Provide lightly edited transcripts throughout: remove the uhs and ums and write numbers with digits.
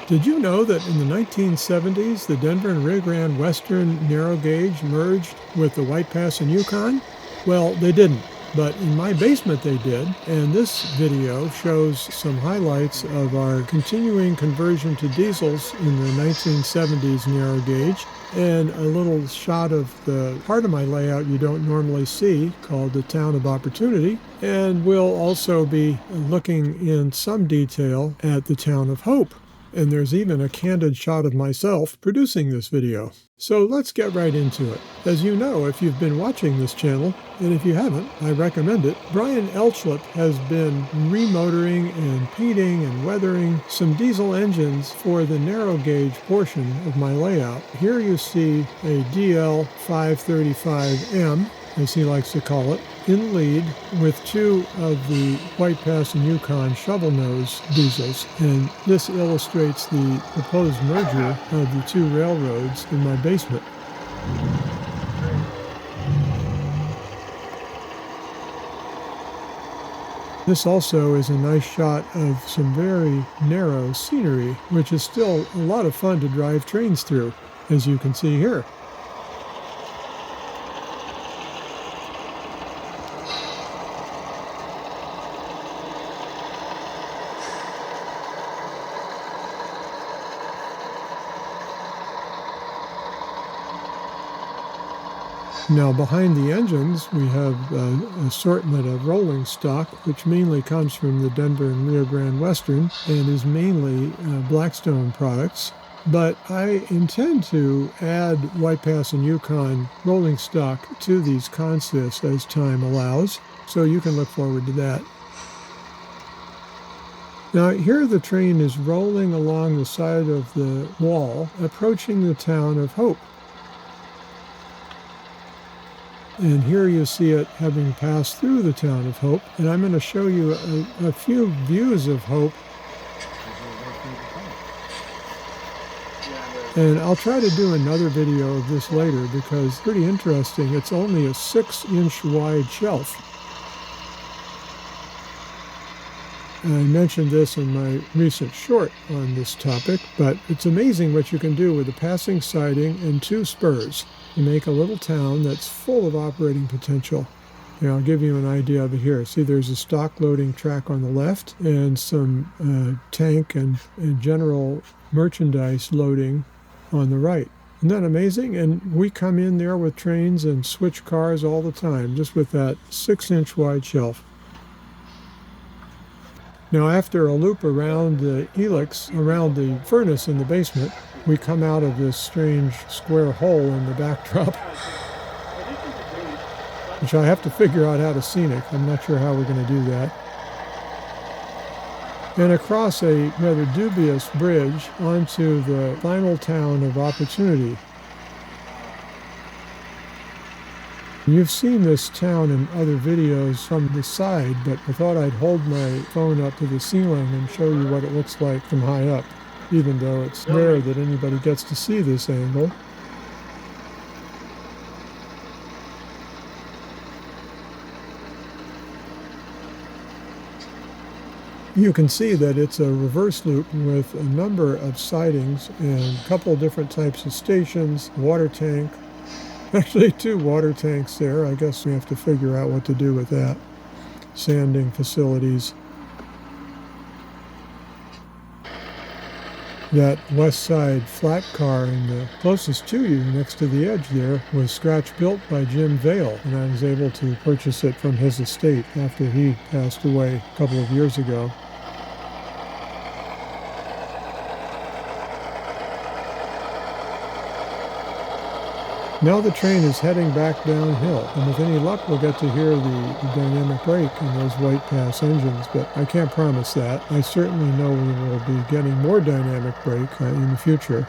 Did you know that in the 1970s, the Denver and Rio Grande Western narrow gauge merged with the White Pass and Yukon? Well, they didn't, but in my basement they did, and this video shows some highlights of our continuing conversion to diesels in the 1970s narrow gauge, and a little shot of the part of my layout you don't normally see called the Town of Opportunity, and we'll also be looking in some detail at the Town of Hope. And there's even a candid shot of myself producing this video. So let's get right into it. As you know, if you've been watching this channel, and if you haven't, I recommend it, Brian Elchlip has been remotoring and painting and weathering some diesel engines for the narrow gauge portion of my layout. Here you see a DL-535M, as he likes to call it, in lead with two of the White Pass and Yukon shovel nose diesels, and this illustrates the proposed merger of the two railroads in my basement. This also is a nice shot of some very narrow scenery, which is still a lot of fun to drive trains through, as you can see here. Now behind the engines we have an assortment of rolling stock, which mainly comes from the Denver and Rio Grande Western and is mainly Blackstone products. But I intend to add White Pass and Yukon rolling stock to these consists as time allows, so you can look forward to that. Now here the train is rolling along the side of the wall, approaching the Town of Hope. And here you see it having passed through the Town of Hope, and I'm going to show you a few views of Hope. And I'll try to do another video of this later because it's pretty interesting. It's only a 6-inch wide shelf. I mentioned this in my recent short on this topic, but it's amazing what you can do with a passing siding and two spurs to make a little town that's full of operating potential. And I'll give you an idea of it here. See, there's a stock loading track on the left and some tank and general merchandise loading on the right. Isn't that amazing? And we come in there with trains and switch cars all the time, just with that 6-inch wide shelf. Now after a loop around the helix, around the furnace in the basement, we come out of this strange square hole in the backdrop, which I have to figure out how to scenic. I'm not sure how we're going to do that. And across a rather dubious bridge onto the final Town of Opportunity. You've seen this town in other videos from the side, but I thought I'd hold my phone up to the ceiling and show you what it looks like from high up, even though it's rare that anybody gets to see this angle. You can see that it's a reverse loop with a number of sidings and a couple different types of stations, water tank. Actually, 2 water tanks there. I guess we have to figure out what to do with that. Sanding facilities. That west side flat car in the closest to you, next to the edge there, was scratch built by Jim Vale, and I was able to purchase it from his estate after he passed away a couple of years ago. Now the train is heading back downhill, and with any luck we'll get to hear the dynamic brake in those White Pass engines, but I can't promise that. I certainly know we will be getting more dynamic brake in the future.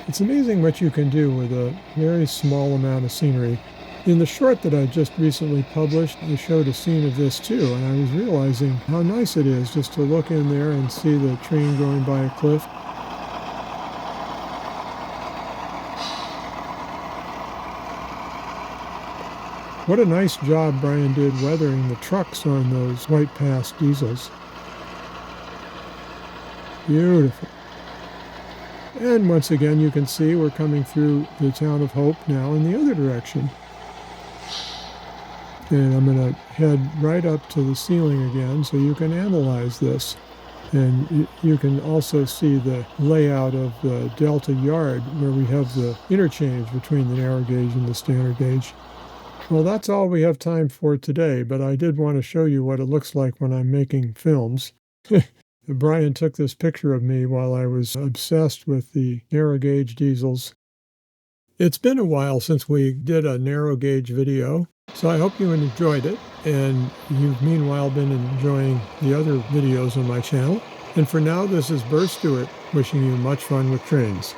It's amazing what you can do with a very small amount of scenery. In the short that I just recently published, I showed a scene of this too, and I was realizing how nice it is just to look in there and see the train going by a cliff. What a nice job Brian did weathering the trucks on those White Pass diesels. Beautiful. And once again, you can see we're coming through the town of Hope now in the other direction. And I'm going to head right up to the ceiling again so you can analyze this. And you can also see the layout of the Delta yard where we have the interchange between the narrow gauge and the standard gauge. Well, that's all we have time for today, but I did want to show you what it looks like when I'm making films. Brian took this picture of me while I was obsessed with the narrow gauge diesels. It's been a while since we did a narrow gauge video, so I hope you enjoyed it, and you've meanwhile been enjoying the other videos on my channel. And for now, this is Burr Stewart wishing you much fun with trains.